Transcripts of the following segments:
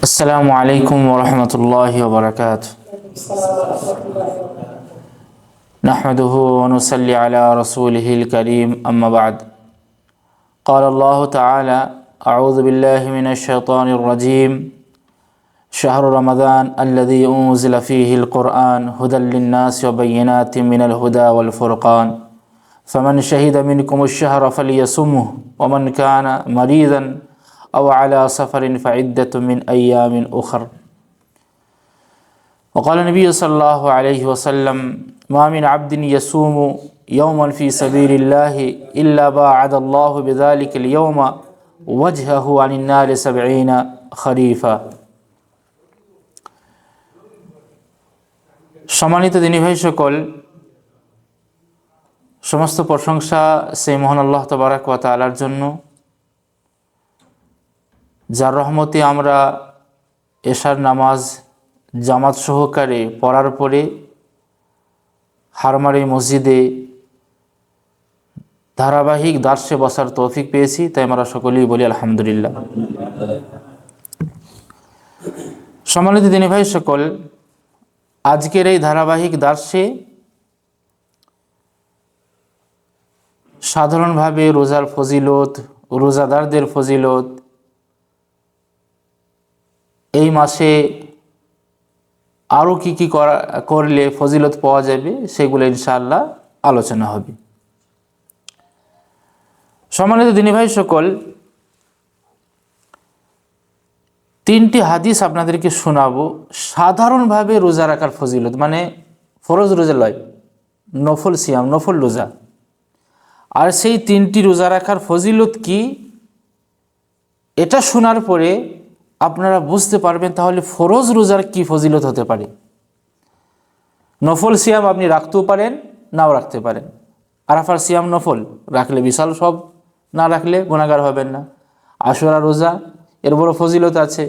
السلام عليكم ورحمة الله وبركاته. نحمده ونصلي على رسوله الكريم أما بعد. قال الله تعالى: أعوذ بالله من الشيطان الرجيم. شهر رمضان الذي أنزل فيه القرآن هدى للناس وبينات من الهدى والفرقان فمن شهد منكم الشهر فليصمه ومن كان مريضا أو على سفر فعدة من أيام أخر. وقال النبي صلى الله عليه وسلم: ما من عبد يصوم يوما في سبيل الله إلا باعد الله بذلك اليوم وجهه عن النار 70 خريفا। সম্মানিত দিনী ভাই সকল, সমস্ত প্রশংসা সেই মহান আল্লাহ তাবারাক ওয়া তাআলার জন্য, যার রহমতে আমরা এশার নামাজ জামাত সহকারে পড়ার পরে হারমারি মসজিদে ধারাবাহিক দার্সে বসার তৌফিক পেয়েছি, তাই আমরা সকলেই বলি আলহামদুলিল্লাহ। সম্মানিত দিনী ভাই সকল, আজকের এই ধারাবাহিক দার্সে সাধারণভাবে রোজার ফজিলত, রোজাদারদের ফজিলত, এই মাসে আরও কি করলে ফজিলত পাওয়া যাবে সেগুলো ইনশাআল্লাহ আলোচনা হবে। সম্মানিত দিনী ভাই সকল, তিনটি হাদিস আপনাদেরকে শোনাবো সাধারণভাবে রোজা রাখার ফজিলত, মানে ফরজ রোজা লয়, নফল সিয়াম, নফল রোজা। আর সেই তিনটি রোজা রাখার ফজিলত কি, এটা শোনার পরে আপনারা বুঝতে পারবেন তাহলে ফরজ রোজার কি ফজিলত হতে পারে। নফল সিয়াম আপনি রাখতেও পারেন, নাও রাখতে পারেন। আরাফার সিয়াম নফল, রাখলে বিশাল সব, না রাখলে গুনাহগার হবেন না। আশুরা রোজা, এর বড় ফজিলত আছে।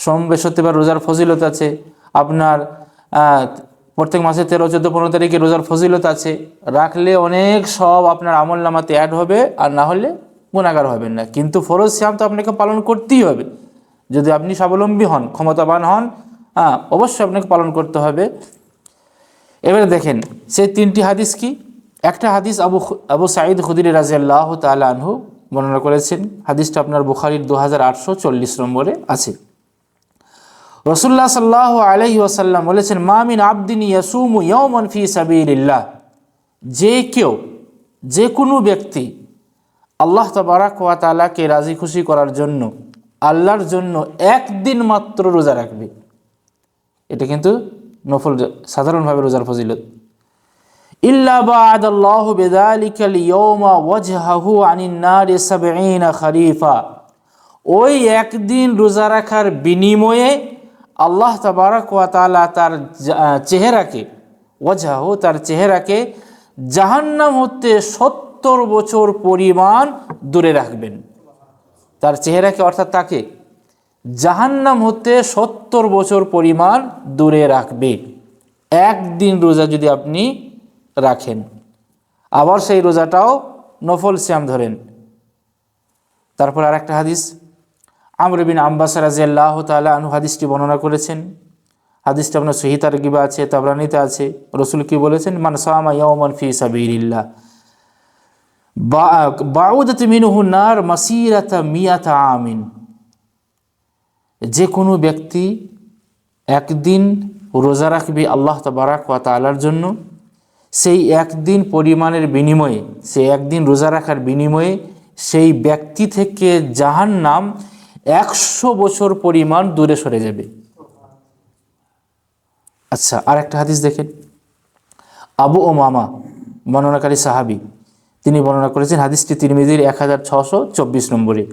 সোম বৃহস্পতিবার রোজার ফজিলত আছে। আপনার প্রত্যেক মাসে 13, 14, 15 তারিখে রোজার ফজিলত আছে। রাখলে অনেক সব আপনার আমল নামাতে অ্যাড হবে, আর না হলে গুনাহগার হবেন না। কিন্তু ফরজ সিয়াম তো আপনাকে পালন করতেই হবে। যদি আপনি স্বাবলম্বী হন, ক্ষমতাবান হন, অবশ্যই আপনাকে পালন করতে হবে। এবারে দেখেন সেই তিনটি হাদিস কি। একটা হাদিস আবু সাঈদ খুদরি রাদিয়াল্লাহু তাআলা আনহু বর্ণনা করেছেন। হাদিসটা আপনার বুখারীর 2840 নম্বরে আছে। রাসূলুল্লাহ সাল্লাল্লাহু আলাইহি ওয়াসাল্লাম বলেছেন, মা মিন আবদিন ইয়াসুমু ইয়াওমান ফি সাবিলিল্লাহ, যে কোনো ব্যক্তি আল্লাহ তাবারাক ওয়া তাআলাকে রাজি খুশি করার জন্য, আল্লাহর জন্য একদিন মাত্র রোজা রাখবে। এটা কিন্তু নফল, সাধারণভাবে রোজার ফজিলত। ইল্লা বা'আদাল্লাহু বিযালিকাল ইয়াওমা ওয়াজহাহু আনিন নারি 70 খরিফা, ওই একদিন রোজা রাখার বিনিময়ে আল্লাহ তাবারাক ওয়া তাআলা তার চেহারাকে, ওয়াজহাহু, তার চেহারাকে জাহান্নাম হতে 70 বছর পরিমাণ দূরে রাখবেন। তার চেহারাকে, অর্থাৎ তাকে জাহান্নাম হতে 70 বছর পরিমাণ দূরে রাখবে একদিন রোজা যদি আপনি রাখেন। আবার সেই রোজাটাও নফল সিয়াম ধরেন। তারপর আর একটা হাদিস, আমর বিন আব্বাস রাদিয়াল্লাহু তাআলা আনহু হাদিসটি বর্ণনা করেছেন। হাদিসটা আপনার সহিহ তারগিবে আছে, তাবরানীতে আছে। রাসূল কি বলেছেন, মান সামা ইয়াওমান ফি সাবিলিল্লাহ বাউদাত মিনহু নার মাসিরাতা মিয়াতা আমিন, যে কোনো ব্যক্তি একদিন রোজা রাখবে আল্লাহ তাবারাক ওয়া তাআলার জন্য, সেই একদিন পরিমাণের বিনিময়ে, সেই একদিন রোজা রাখার বিনিময়ে সেই ব্যক্তি থেকে জাহান্নাম 100 বছর পরিমাণ দূরে সরে যাবে। আচ্ছা, আর একটা হাদিস দেখেন, আবু উমামা বর্ণনাকারী সাহাবী, তিনি বর্ণনা করেছেন। হাদিসটি তিরমিজির 1624 নম্বরে।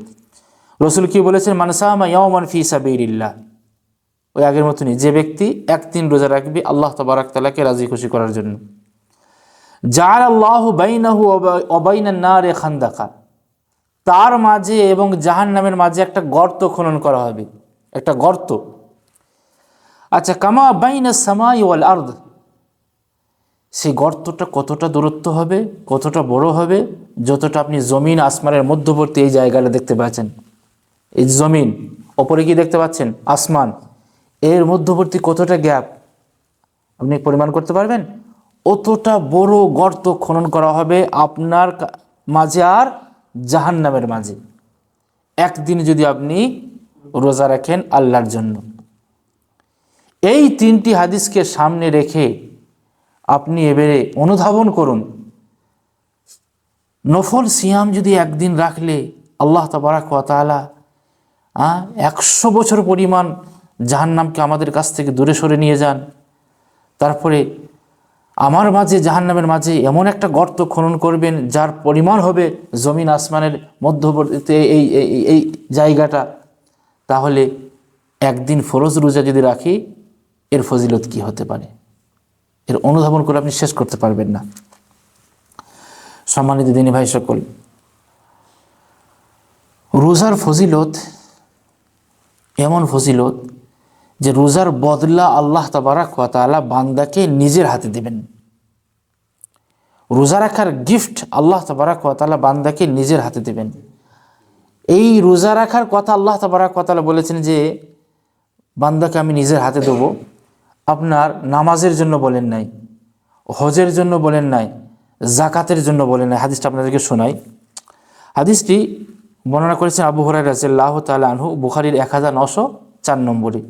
রাসূল কি বলেছেন, মান সামা ইয়াওমান ফি সাবিলিল্লাহ, ওই আগের মতনই, যে ব্যক্তি একদিন রোজা রাখবে আল্লাহ তাবারাক তাআলাকে রাজি খুশি করার জন্য, জাআলাল্লাহু বাইনাহু ওয়া বাইনান নারি খান্দাকা, তার মাঝে এবং জাহান্নামের মাঝে একটা গর্ত খনন করা হবে, একটা গর্ত। আচ্ছা, কামা বাইনাস সামাই ওয়াল আরদ, সেই গর্তটা কতটা দূরত্ব হবে, কতটা বড় হবে, যতটা আপনি জমিন আসমানের মধ্যবর্তী এই জায়গাটা দেখতে পাচ্ছেন, এই জমিন ওপরে কি দেখতে পাচ্ছেন? আসমান। এর মধ্যবর্তী কতটা গ্যাপ আপনি পরিমাণ করতে পারবেন? অতটা বড় গর্ত খনন করা হবে আপনার মাঝে আর জাহান্নামের মাঝে, একদিন যদি আপনি রোজা রাখেন আল্লাহর জন্য। এই তিনটি হাদিসকে সামনে রেখে আপনি এবারে অনুধাবন করুন, নফল সিয়াম যদি একদিন রাখলে আল্লাহ তাবারাক ওয়া তাআলা 100 বছর পরিমাণ জাহান্নামকে আমাদের কাছ থেকে দূরে সরে নিয়ে যান। তারপরে আমার মাঝে জাহান্নামের মাঝে এমন একটা গর্ত খনন করবেন যার পরিমাণ হবে জমিন আসমানের মধ্যবর্তীতে এই জায়গাটা। তাহলে একদিন ফরজ রোজা যদি রাখি এর ফজিলত কি হতে পারে, এর অনুধাবন করে আপনি শেষ করতে পারবেন না। সম্মানিত দিনী ভাই সকল, রোজার ফজিলত এমন ফজিলত যে রোজার বদলা আল্লাহ তাবারাক ওয়া তাআলা বান্দাকে নিজের হাতে দিবেন। রোজা রাখার গিফট আল্লাহ তাবারাক ওয়া তাআলা বান্দাকে নিজের হাতে দিবেন। এই রোজা রাখার কথা আল্লাহ তাবারাক ওয়া তাআলা বলেছেন যে বান্দাকে আমি নিজের হাতে দেবো। আপনার নামাজের জন্য বলেন নাই, হজের জন্য বলেন নাই, জাকাতের জন্য বলেন নাই। হাদিসটা আপনাদেরকে শোনাই। হাদিসটি বর্ণনা করেছেন আবু হুরায়রা রাদিয়াল্লাহু তাআলা আনহু, বুখারীর 1904 নম্বরে।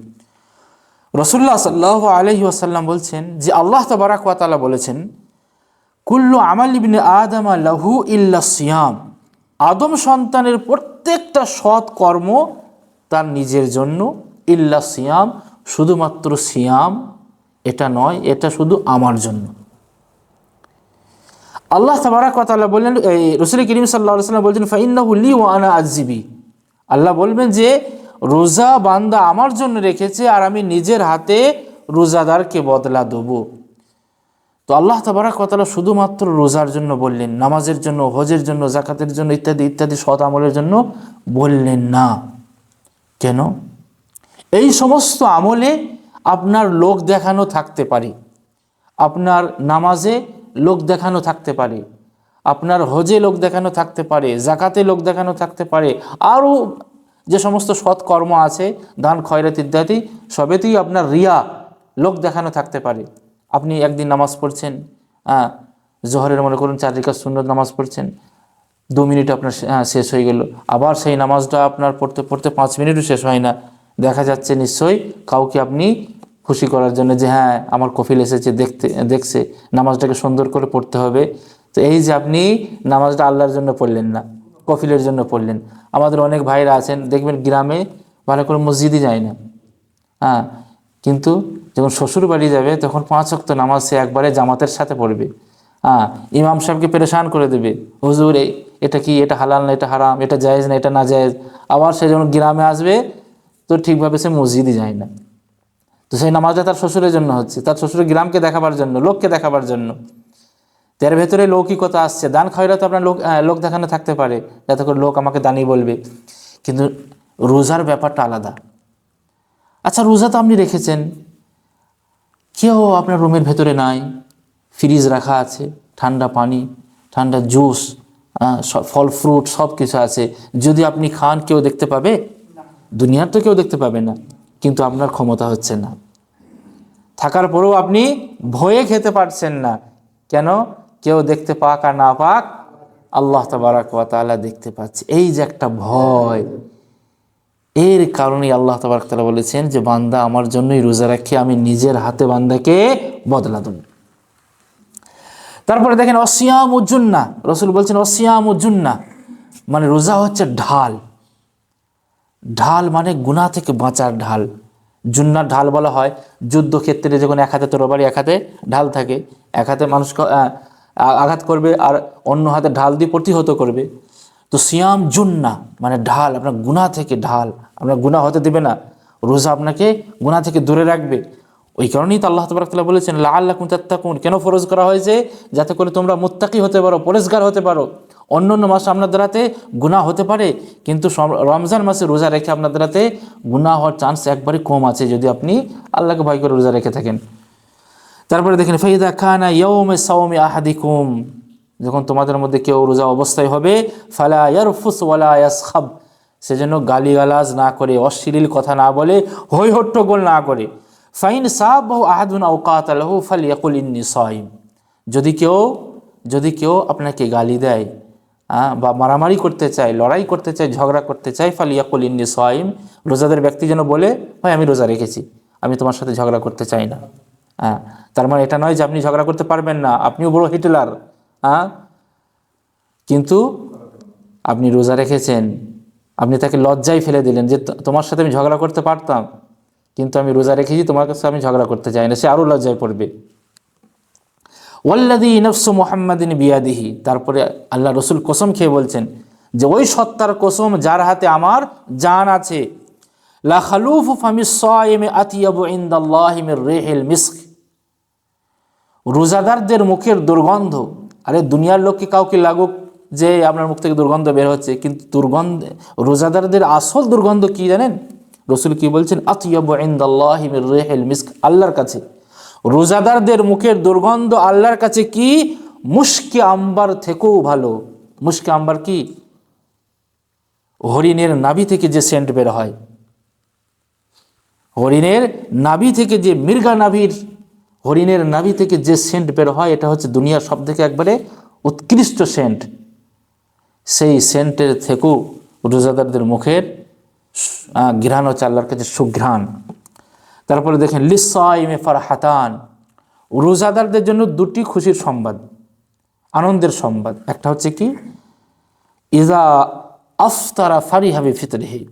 রাসূলুল্লাহ সাল্লাল্লাহু আলাইহি ওয়াসাল্লাম বলছেন যে আল্লাহ তাবারাক ওয়া তাআলা বলেছেন, কুল্লু আমাল ইবনে আদম লাহু ইল্লা সিয়াম, আদম সন্তানের প্রত্যেকটা সৎ কর্ম তার নিজের জন্য, ইল্লা সিয়াম, শুধুমাত্র সিয়াম এটা নয়, এটা শুধু আমার জন্য। আল্লাহ তাবারাক ওয়া তাআলা বললেন, রাসূল করিম সাল্লাল্লাহু আলাইহি ওয়াসাল্লাম বলছেন, ফাইন্নাহু লি ওয়া আনা আযিবি, আল্লাহ বলবেন যে রোজা বান্দা আমার জন্য রেখেছে আর আমি নিজের হাতে রোজাদারকে বদলা দেবো। তো আল্লাহ তাবারাক ওয়া তাআলা শুধুমাত্র রোজার জন্য বললেন, নামাজের জন্য, হজের জন্য, জাকাতের জন্য ইত্যাদি ইত্যাদি সৎ আমলের জন্য বললেন না। কেন? এই সমস্ত আমলে আপনার লোক দেখানো থাকতে পারে, আপনার নামাজে লোক দেখানো থাকতে পারে, আপনার হজে লোক দেখানো থাকতে পারে, জাকাতে লোক দেখানো থাকতে পারে, আরও যে সমস্ত সৎ কর্ম আছে, দান খয়রাত ইত্যাদি, সবেতেই আপনার রিয়া, লোক দেখানো থাকতে পারে। আপনি একদিন নামাজ পড়ছেন, জোহরের মনে করুন 4 রাকাত সুন্নত নামাজ পড়ছেন, 2 মিনিট আপনার শেষ হয়ে গেল, আবার সেই নামাজটা আপনার পড়তে পড়তে 5 মিনিটও শেষ হয় না। দেখা যাচ্ছে নিশ্চয়ই কাউকে আপনি খুশি করার জন্য যে হ্যাঁ আমার কফিল এসেছে, দেখছে নামাজটাকে সুন্দর করে পড়তে হবে। তো এই যে আপনি নামাজটা আল্লাহর জন্য পড়লেন না, কফিলের জন্য পড়লেন। আমাদের অনেক ভাইরা আছেন দেখবেন গ্রামে ভালো করে মসজিদই যায় না, কিন্তু যখন শ্বশুর বাড়ি যাবে তখন 5 ওয়াক্ত নামাজ সে একবারে জামাতের সাথে পড়বে। ইমাম সাহেবকে পেরেশান করে দেবে, হুজুর এটা কি, এটা হালাল না, এটা হারাম, এটা জায়েজ না, এটা না জায়েজ। আবার সে যখন গ্রামে আসবে তো ঠিকভাবে সে মসজিদই যায় না। তো সেই নামাজটা তার শ্বশুরের জন্য হচ্ছে, তার শ্বশুরের গ্রামকে দেখাবার জন্য, লোককে দেখাবার জন্য। তার ভেতরে লৌকিকতা আসছে, দান খয়রাতে আপনার লোক দেখানো থাকতে পারে, যাতে করে লোক আমাকে দানি বলবে। কিন্তু রোজার ব্যাপারটা আলাদা। আচ্ছা, রোজা তো আপনি রেখেছেন, কেউ আপনার রুমের ভেতরে নাই, ফ্রিজ রাখা আছে, ঠান্ডা পানি, ঠান্ডা জুস, ফল ফ্রুট সব কিছু আছে। যদি আপনি খান কেউ দেখতে পাবে? দুনিয়ার তো কেউ দেখতে পাবে না, কিন্তু আপনার ক্ষমতা হচ্ছে না। থাকার পরেও আপনি ভয়ে খেতে পারছেন না। কেন? কেউ দেখতে পাক আর না পাক, আল্লাহ তাবারাক ওয়া তাআলা দেখতে পাচ্ছে। এই যে একটা ভয়, এর কারণেই আল্লাহ তাবারাক ওয়া তাআলা বলেছেন যে বান্দা আমার জন্যই রোজা রাখে, আমি নিজের হাতে বান্দাকে বদলা দেব। তারপরে দেখেন অসিয়ামু জুন্নাহ, রাসূল বলছেন অসিয়ামু জুন্নাহ মানে রোজা হচ্ছে ঢাল। ঢাল মানে গুনাহ থেকে বাঁচার ঢাল। জুন্নার ঢাল বলা হয় যুদ্ধক্ষেত্রে যখন এক হাতে তরবারি, এক হাতে ঢাল থাকে, এক হাতে মানুষকে আঘাত করবে আর অন্য হাতে ঢাল দিয়ে প্রতিহত করবে। তো সিয়াম জুন্নাহ মানে ঢাল, আপনার গুনাহ থেকে ঢাল, আপনার গুনাহ হতে দেবে না। রোজা আপনাকে গুনাহ থেকে দূরে রাখবে। ওই কারণেই তো আল্লাহ তাবারাক তাআলা বলেছেন লাআল্লাকুম তাত্তাকুন, কেন ফরজ করা হয়েছে? যাতে করে তোমরা মুত্তাকি হতে পারো, পরেজগার হতে পারো। অন্য অন্য মাসে আপনাদের হাতে গুনাহ হতে পারে, কিন্তু রমজান মাসে রোজা রেখে আপনাদের হাতে গুনাহ হওয়ার চান্স একবারে কম আছে, যদি আপনি আল্লাহকে ভয় করে রোজা রেখে থাকেন। তারপরে দেখেন ফাইদা কানা ইয়াউমে সাওমি আহাদিকুম, যখন তোমাদের মধ্যে কেউ রোজা অবস্থায় হবে, ফালা ইয়ারফুস ওয়ালা ইয়াসখাব, সেজন্য গালিগালাজ না করে, অশ্লীল কথা না বলে, হৈ হট্টগোল না করে। ফাইন সাবাহু আহাদুন আও কাতালাহু ফালইয়াকুল ইন্নী সাইম। যদি কেউ আপনাকে গালি দেয় বা মারামারি করতে চায়, লড়াই করতে চায়, ঝগড়া করতে চায়, ফালইয়াকুল ইন্নী সাইম, রোজাদার ব্যক্তি যেন বলে, ভাই আমি রোজা রেখেছি, আমি তোমার সাথে ঝগড়া করতে চাই না। তার মানে এটা নয় যে আপনি ঝগড়া করতে পারবেন না, আপনিও বড় হিটলার। কিন্তু আপনি রোজা রেখেছেন, আপনি তাকে লজ্জায় ফেলে দিলেন যে তোমার সাথে আমি ঝগড়া করতে পারতাম, কিন্তু আমি রোজা রেখেছি, তোমার কাছে আমি ঝগড়া করতে চাই না, সে আরও লজ্জায় পড়বে। ওয়াল্লাযী নাফসু মুহাম্মাদিন বিয়াদিহি, তারপরে আল্লাহ রসুল কসম খেয়ে বলছেন যে ওই সত্তার কসম যার হাতে আমার জান আছে, লা খালুফু ফামিস সাইমি আতিয়াবু ইনদাল্লাহি মির রিহিল মিস্ক। রোজাদারদের মুখের দুর্গন্ধ, আরে দুনিয়ার লোককে কাউকে লাগুক যে আপনার মুখ থেকে দুর্গন্ধ বের হচ্ছে, কিন্তু রোজাদারদের আসল দুর্গন্ধ কি জানেন? রসুল কি বলছেন? আতিয়াবু ইনদাল্লাহি মির রিহিল মিস্ক, আল্লাহর কাছে রোজাদারদের মুখের দুর্গন্ধ আল্লাহর কাছে কি? মুশকে আম্বার থেকেও ভালো। মুশকে আম্বার কি? হরিণের নাভি থেকে যে সেন্ট বের হয়, হরিণের নাভি থেকে যে হরিণের নাভি থেকে যে সেন্ট বের হয়, এটা হচ্ছে দুনিয়ার সব থেকে একবারে উৎকৃষ্ট সেন্ট। সেই সেন্টের থেকেও রোজাদারদের মুখের ঘ্রাণ হচ্ছে আল্লাহর কাছে সুঘ্রাণ। তারপরে দেখেন লিসাইমে ফারহাতান, রোজাদারদের জন্য দুটি খুশির সংবাদ, আনন্দের সংবাদ। একটা হচ্ছে কি? ইজা আফতারা ফারিহা বিফিতরিহি,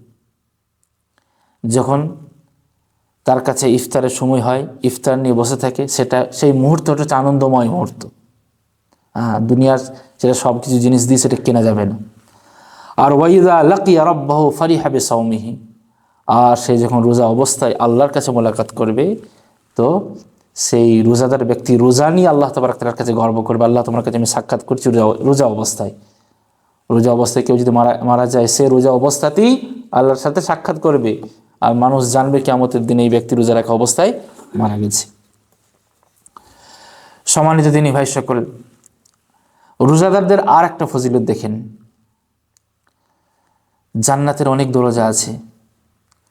যখন তার কাছে ইফতারের সময় হয়, ইফতার নিয়ে বসে থাকে, সেই মুহূর্তটা হচ্ছে আনন্দময় মুহূর্ত। দুনিয়ার সেটা সব কিছু জিনিস দিয়ে সেটা কেনা যাবে না। আর ওয়াইদা লাকিয়া রাব্বাহু ফারিহা বিসাওমিহি, আর সে যখন রোজা অবস্থায় আল্লাহর কাছে মোলাকাত করবে, তো সেই রোজাদার ব্যক্তি রোজা নিয়ে আল্লাহ তাবারক তাআলার কাছে গর্ব করবে, আল্লাহ তোমার কাছে আমি সাক্ষাৎ করছি রোজা অবস্থায়। রোজা অবস্থায় কেউ যদি মারা যায়, সে রোজা অবস্থাতেই আল্লাহর সাথে সাক্ষাৎ করবে, আর মানুষ জানবে কিয়ামতের দিনে এই ব্যক্তি রোজা রাখা অবস্থায় মারা গেছে। সম্মানিত দিনী ভাই সকল, রোজাদারদের আর একটা ফজিলত দেখেন, জান্নাতের অনেক দরজা আছে,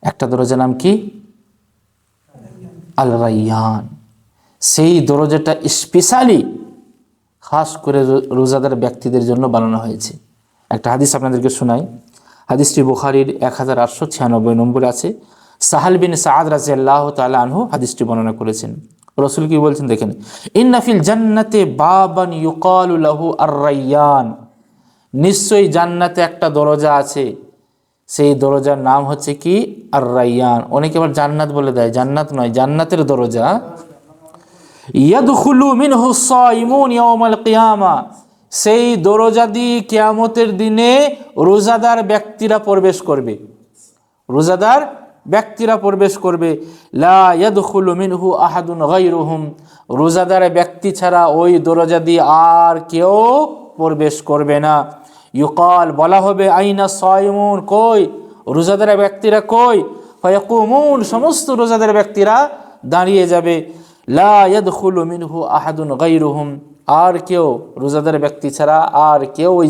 একটা দরজার নাম কি? আল রাইয়ান। সেই দরজাটা স্পেশালি খাস করে রোজাদার ব্যক্তিদের জন্য বানানো হয়েছে। একটা হাদিস আপনাদেরকে শোনাই, হাদিসটি বুখারীর 1896 নম্বরে আছে। সাহাল বিন সাআদ রাদিয়াল্লাহু তাআলা আনহু হাদিসটি বর্ণনা করেছেন। রাসূল কি বলছেন দেখেন, ইন্না ফিল জান্নাতি বাবান ইউকালু লাহু আর রাইয়ান, নিশ্চয়ই জান্নাতে একটা দরজা আছে, সেই দরজার নাম হচ্ছে কি? আর রাইয়ান। অনেকে আবার জান্নাত বলে দেয়, জান্নাত নয়, জান্নাতের দরজা। ইয়াদখুলু মিনহু সাইমুন ইয়াওমাল কিয়ামা, সেই দরজা দিয়ে কিয়ামতের দিনে রোজাদার ব্যক্তিরা প্রবেশ করবে, রোজাদার ব্যক্তিরা প্রবেশ করবে। লা ইয়াদখুলু মিনহু আহাদুন গায়রুহুম, রোজাদার ব্যক্তি ছাড়া ওই দরজা দিয়ে আর কেউ প্রবেশ করবে না। ইউকাল, বলা হবে, আইনা সাইমুন, কই রোজাদার ব্যক্তিরা কই? ফায়াকুমুন, সমস্ত রোজাদার ব্যক্তিরা দাঁড়িয়ে যাবে। লা ইয়াদখুলু মিনহু আহাদুন গায়রুহুম, আর কেউ রোজাদার ব্যক্তি ছাড়া আর কেউ ওই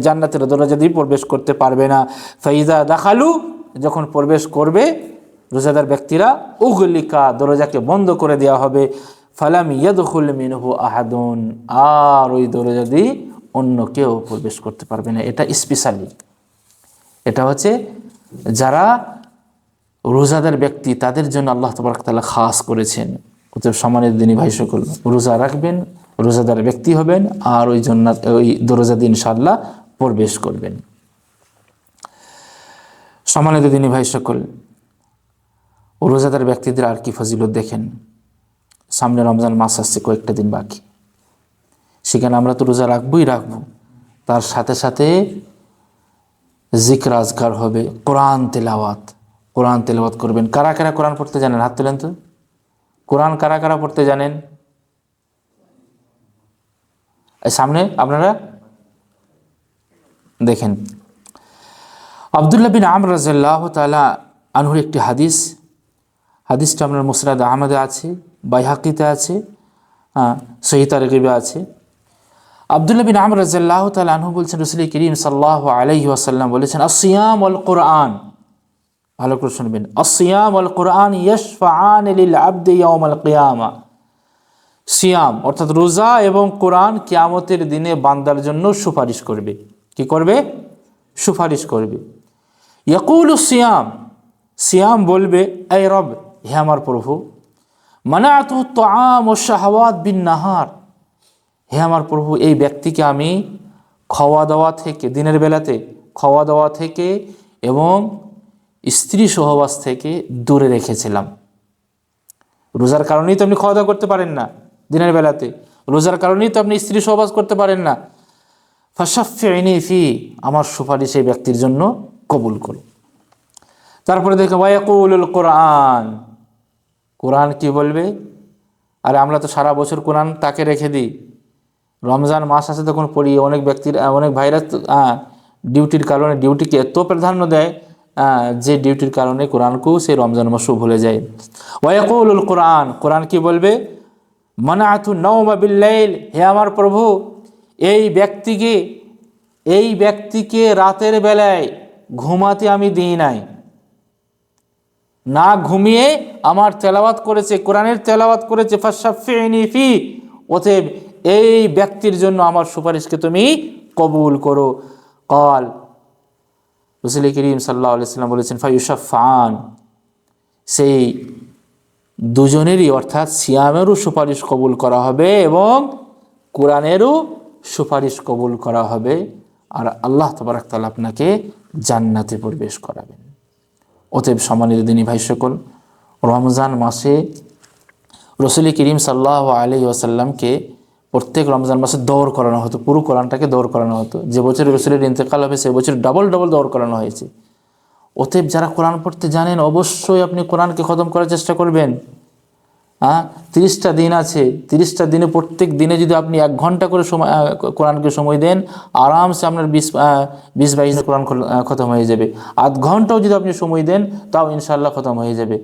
জান্নাতের দরজা দিয়ে প্রবেশ করতে পারবে না। ফাইজা দাখালু, যখন প্রবেশ করবে রোজাদার ব্যক্তিরা, উগলিকা, দরজাকে বন্ধ করে দেওয়া হবে। ফালাম ইয়াদখুল মিনহু আহাদুন, আর ওই দরজা দিয়ে অন্য কেউ প্রবেশ করতে পারবে না। এটা স্পেশালি, এটা হচ্ছে যারা রোজাদার ব্যক্তি তাদের জন্য আল্লাহ তাবারক তাআলা খাস করেছেন। অতএব সম্মানিত দিনী ভাই সকল, রোজা রাখবেন, রোজাদার ব্যক্তি হবেন, আর ওই দরজা দিয়ে ইনশাআল্লাহ প্রবেশ করবেন। সম্মানিত দিনী ভাই সকল, রোজাদার ব্যক্তিদের আর কি ফজিলত দেখেন। সামনে রমজান মাস আসছে, কয়েকটা দিন বাকি, সেখানে আমরা তো রোজা রাখবো, তার সাথে সাথে জিকির আজকার হবে, কোরআন তেলাওয়াত করবেন। কারা কারা কোরআন পড়তে জানেন? হাত তোলেন তো। কোরআন কারা কারা পড়তে জানেন? সামনে আপনারা দেখেন, আব্দুল্লাহ বিন আমর রাদিয়াল্লাহু তাআলা আনহুর একটি হাদিসটা আপনার মুসনাদ আহমদে আছে, বাইহাকিতে আছে, সহিহ তারগিবে আছে। আব্দুল্লাহ বিন আমর রাদিয়াল্লাহু তাআলা আনহু বলছেন, রাসূল করিম সাল্লাল্লাহু আলাইহি ওয়াসাল্লাম বলেছেন, আসিয়াম ওয়াল কুরআন, ভালো করে শুনবেন, আসিয়াম ওয়াল কুরআন ইয়াশফাআন লিল আবদি ইয়াওমাল কিয়ামা। সিয়াম অর্থাৎ রোজা এবং কোরআন কিয়ামতের দিনে বান্দার জন্য সুপারিশ করবে। কি করবে? সুপারিশ করবে। ইয়াকুলু সিয়াম, সিয়াম বলবে, এই রব, হে আমার প্রভু, মানাতু তাআম ওয়াশ শাহাওয়াত বিন নাহার, হে আমার প্রভু, এই ব্যক্তিকে আমি খাওয়া দাওয়া থেকে, দিনের বেলাতে খাওয়া দাওয়া থেকে এবং স্ত্রী সহবাস থেকে দূরে রেখেছিলাম। রোজার কারণেই তো আপনি খাওয়া দাওয়া করতে পারেন না দিনের বেলাতে, রোজার কারণেই তো আপনি স্ত্রী সহবাস করতে পারেন না। ফাশাফিনি ফি, আমার সুপারিশ এই ব্যক্তির জন্য কবুল করো। তারপরে দেখো, ওয়ায়াকুলুল কোরআন, কোরআন কি বলবে? আরে আমরা তো সারা বছর কোরআন তাকে রেখে দিই, রমজান মাস আছে তখন পড়ি। অনেক ব্যক্তির, অনেক ভাইরাস ডিউটির কারণে ডিউটিকে এত প্রাধান্য দেয় যে ডিউটির কারণে কোরআনকেও সেই রমজান মাসও ভুলে যায়। ওয়ায়াকুলুল কোরআন, কোরআন কি বলবে? মানাতু নাওমা বিল্লাইল, হে আমার প্রভু, এই ব্যক্তিকে রাতের বেলায় ঘুমাতে আমি দিই নাই, না ঘুমিয়ে আমার তেলাওয়াত করেছে, কোরআনের তেলাওয়াত করেছে। ফাশাফিনি ফি, অতএব এই ব্যক্তির জন্য আমার সুপারিশকে তুমি কবুল করো। কাল, রাসূল করিম সাল্লাল্লাহু আলাইহি ওয়াসাল্লাম বলেছেন, ফায়ুশাফান, সেই দুজনেরই অর্থাৎ সিয়ামেরও সুপারিশ কবুল করা হবে এবং কোরআনেরও সুপারিশ কবুল করা হবে, আর আল্লাহ তাবারক তাআলা আপনাকে জান্নাতে প্রবেশ করাবেন। অতএব সম্মানিত দিনী ভাই সকল, রমজান মাসে রাসূল করিম সাল্লাল্লাহু আলাইহি ওয়াসাল্লামকে প্রত্যেক রমজান মাসে দৌড় করানো হতো, পুরো কোরআনটাকে দৌড় করানো হতো। যে বছর রাসূলের ইন্তেকাল হবে সে বছর ডবল দৌড় করানো হয়েছে। অতএব যারা কোরআন পড়তে জানেন অবশ্যই আপনি কোরআনকে খতম করার চেষ্টা করবেন। 30টা দিন আছে, 30টা দিনে প্রত্যেক দিনে যদি আপনি 1 ঘন্টা করে সময় কোরআনকে সময় দেন, আরামসে আপনার 20-22 কোরআন খতম হয়ে যাবে। আধ ঘন্টাও যদি আপনি সময় দেন তাও ইনশাআল্লাহ খতম হয়ে যাবে।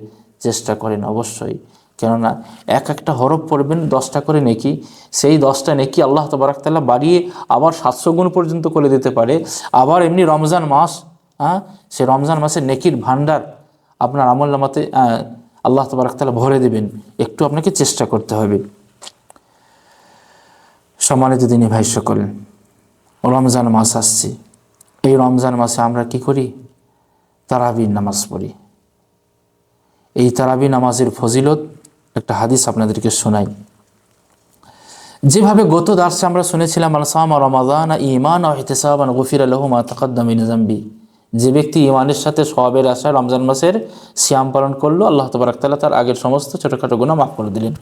চেষ্টা করেন অবশ্যই, কেননা একটা হরফ পড়বেন 10টা করে নেকি, সেই 10টা নেকি আল্লাহ তাবারক তাআলা বাড়িয়ে আবার 700 গুণ পর্যন্ত করে দিতে পারে। আবার এমনি রমজান মাস, সে রমজান মাসের নেকির ভান্ডার আপনার আমলনামাতে আল্লাহ তাবারক তাআলা ভরে দেবেন। একটু আপনাকে চেষ্টা করতে হবে। সম্মানিত দিনী ভাই সকল, রমজান মাস আসছে, এই রমজান মাসে আমরা কি করি? তারাবির নামাজ পড়ি। এই তারাবি নামাজের ফজিলত একটা হাদিস আপনাদেরকে শোনাই। যেভাবে গত দার্সে আমরা শুনেছিলাম, মান সামা রমাদানা ঈমানান ওয়া ইহতিসাবান গুফিরা লাহু মা তাকাদ্দামা মিন যামবি, যে ব্যক্তি ঈমানের সাথে সওয়াবের আশায় রমজান মাসের সিয়াম পালন করলো, আল্লাহ তাবারক তাআলা তার আগের সমস্ত ছোটখাটো গুনাহ মাফ করে দিলেন।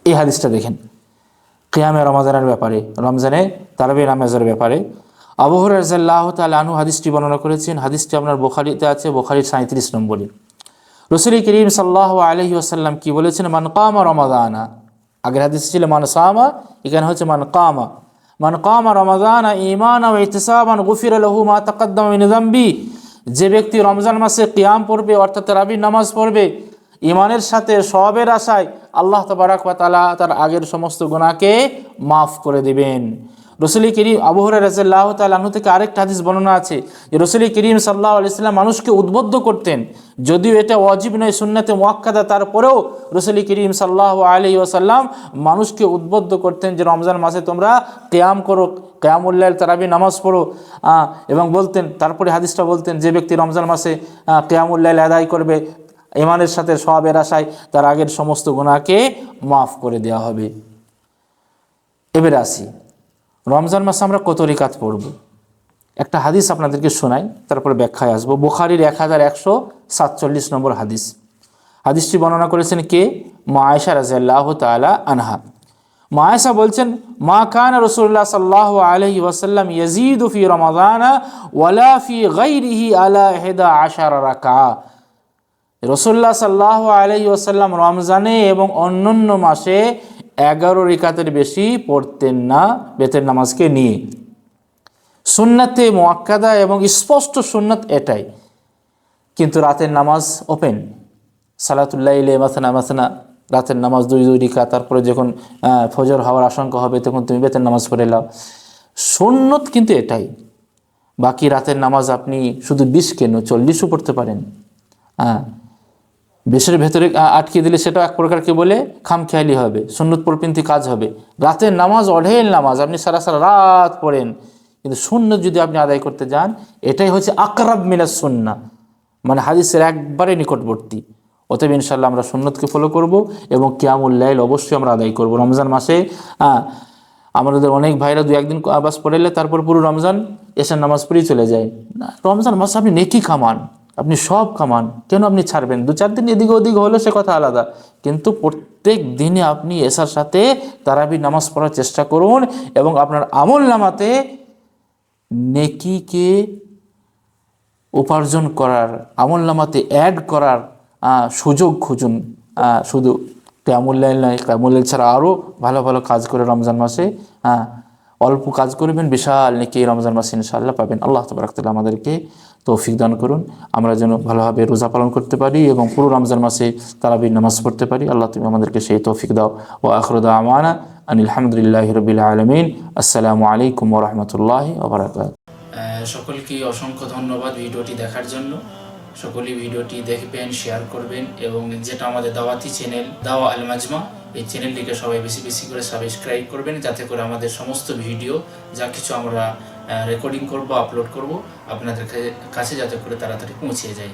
এই হাদিসটা দেখেন কিয়ামে রমাদানের ব্যাপারে, রমজানে তারাবি নামাজের ব্যাপারে। আবু হুরায়রা রাদিয়াল্লাহু তাআলা আনহু হাদিসটি বর্ণনা করেছেন। হাদিসটি আপনার বুখারীতে আছে, বুখারীর 37 নম্বরে। রাসূল করিম সাল্লাল্লাহু আলাইহি ওয়াসাল্লাম কি বলেছেন? মান কামা রমাদানা, আগের হাদিস ছিল মান সামা, এখানে হচ্ছে মান কামা। মান কামা রমাদানা ঈমানান ওয়া ইহতিসাবান গুফিরা লাহু মা তাকাদ্দামা মিন যামবি, যে ব্যক্তি রমজান মাসে কিয়াম পড়বে অর্থাৎ তারাবির নামাজ পড়বে ঈমানের সাথে সওয়াবের আশায়, আল্লাহ তাবারক ওয়া তাআলা তার আগের সমস্ত গুনাহকে মাফ করে দিবেন। রাসূল করিম, আবু হুরায়রা রাদিয়াল্লাহু তাআলা আনহু থেকে আরেকটা হাদিস বর্ণনা আছে যে রাসূল করিম সাল্লাল্লাহু আলাইহি ওয়াসাল্লাম মানুষকে উদ্বুদ্ধ করতেন, যদিও এটা ওয়াজিব নয়, সুন্নাতে মুআক্কাদা, তারপরেও রাসূল করিম সাল্লাল্লাহু আলাইহি ওয়াসাল্লাম মানুষকে উদ্বুদ্ধ করতেন যে রমজান মাসে তোমরা কিয়াম করো, কিয়ামুল লাইল তারাবি নামাজ পড়ো। এবং বলতেন, তারপরে হাদিসটা বলতেন, যে ব্যক্তি রমজান মাসে কিয়ামুল লাইল আদায় করবে ঈমানের সাথে সওয়াবের আশায়, তার আগের সমস্ত গুনাহকে মাফ করে দেওয়া হবে। এবারে আসি, রমজান মাসে আমরা কত রাকাত পড়ব? একটা হাদিস আপনাদেরকে শোনাই, তারপরে ব্যাখ্যায় আসবো। বুখারীর 1147 নম্বর হাদিস। হাদিসটি বর্ণনা করেছেন কে? মা আয়েশা রাদিয়াল্লাহু তাআলা আনহা। মা আয়েশা বলছেন, মা কানা রাসূলুল্লাহ সাল্লাল্লাহু আলাইহি ওয়াসাল্লাম ইয়াজিদু ফি রমাদানা ওয়ালা ফি গায়রিহি আলা 11 রাকাআ। রাসূলুল্লাহ সাল্লাল্লাহু আলাইহি ওয়াসাল্লাম রমজানে এবং অন্যান্য মাসে 11 রাকাতের বেশি পড়তেন না বেতের নামাজকে নিয়ে। সুন্নাতে মুআক্কাদা এবং স্পষ্ট সুন্নাত এটাই, কিন্তু রাতের নামাজ ওপেন, সালাতুল লাইলে মাসনা মাসনা, রাতের নামাজ 2 রাকাত, তারপরে যখন ফজর হওয়ার আশঙ্কা হবে তখন তুমি বেতের নামাজ পড়ে নাও। সুন্নত কিন্তু এটাই। বাকি রাতের নামাজ আপনি শুধু 20 কেন 40ও পড়তে পারেন। হ্যাঁ, 20-এর ভেতরে আটকে দিলে সেটাও এক প্রকার কি বলে খামখেয়ালি হবে, সুন্নত পরপন্থী কাজ হবে। রাতের নামাজ অঢেল নামাজ, আপনি সারা সারা রাত পড়েন, কিন্তু সুন্নত যদি আপনি আদায় করতে যান, এটাই হচ্ছে আকরাব মিনাস সুন্নাহ, মানে হাদিসের একবারে নিকটবর্তী। অতএব ইনশাআল্লাহ আমরা সুন্নতকে ফলো করব এবং কিয়ামুল লাইল অবশ্যই আমরা আদায় করব। রমজান মাসে আমাদের অনেক ভাইরা 2-1 দিন আবাস পড়াইলে তারপর পুরো রমজান এশার নামাজ পড়েই চলে যায়। না, রমজান মাসে আপনি নেকি কামান, আপনি সব কামান, কেন আপনি ছাড়বেন? 2-4 দিন এদিকে ওদিকে হলো সে কথা আলাদা, কিন্তু প্রত্যেক দিনে আপনি এশার সাথে তারাবি নামাজ পড়ার চেষ্টা করুন এবং আপনার আমল নামাতে নেকিকে উপার্জন করার, আমল নামাতে অ্যাড করার সুযোগ খুঁজুন। শুধু কিয়ামুল লাইল নয়, কিয়ামুল লাইল ছাড়া আরও ভালো ভালো কাজ করে রমজান মাসে অল্প কাজ করবেন, বিশাল নেকি রমজান মাসে ইনশাআল্লাহ পাবেন। আল্লাহ তাবারক ওয়া তাআলা আমাদেরকে তৌফিক দান করুন, আমরা যেন ভালোভাবে রোজা পালন করতে পারি এবং পুরো রমজান মাসে তারাবির নামাজ পড়তে পারি। আল্লাহ তুমি আমাদেরকে সেই তৌফিক দাও। ওয়া আখিরু দাওয়ানা আনিল হামদুলিল্লাহি রাব্বিল আলামিন। আসসালামু আলাইকুম ওয়া রাহমাতুল্লাহি ওয়া বারাকাতুহু। সকলকে অসংখ্য ধন্যবাদ ভিডিওটি দেখার জন্য। সকলেই ভিডিওটি দেখবেন, শেয়ার করবেন এবং যেটা আমাদের দাওয়াতি চ্যানেল দাওয়া আল মাজমা, এই চ্যানেলটিকে সবাই বেশি বেশি করে সাবস্ক্রাইব করবেন, যাতে করে আমাদের সমস্ত ভিডিও যা কিছু আমরা রেকর্ডিং করব, আপলোড করব, আপনাদের কাছে যাতে করে তাড়াতাড়ি পৌঁছে যায়।